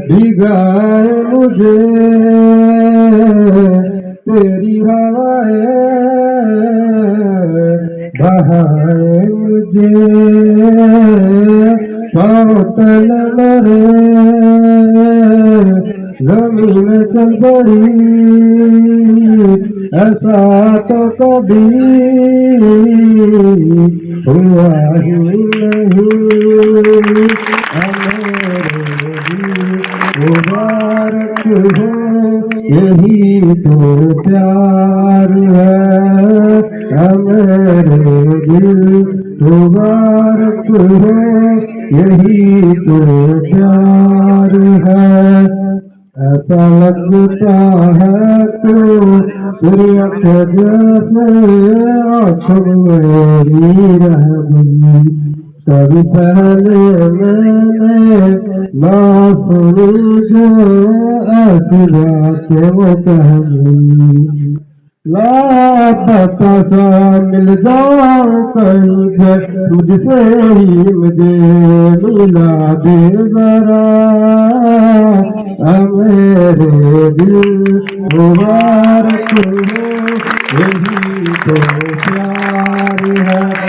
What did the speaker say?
भिगाए मुझे तेरी हवाएं, बहाए मुझे पाँव तले मरे, जमीन चल पड़ी ऐसा तो कभी हुआ ही नहीं। मुबारक हो यही तो प्यार है मेरे दिल, मुबारक हो यही तो प्यार है। ऐसा लगता है तो तेरी आँख जैसे आँखों मेरी रह गई। कभी पहले मैंने ना सुनी जो ऐसी बातें वो कह गई। लापता सा मिल जाऊं कहीं पे मुझसे ही मुझे मिला दे जरा, मेरे दिल मुबारक हो यही तो प्यार है।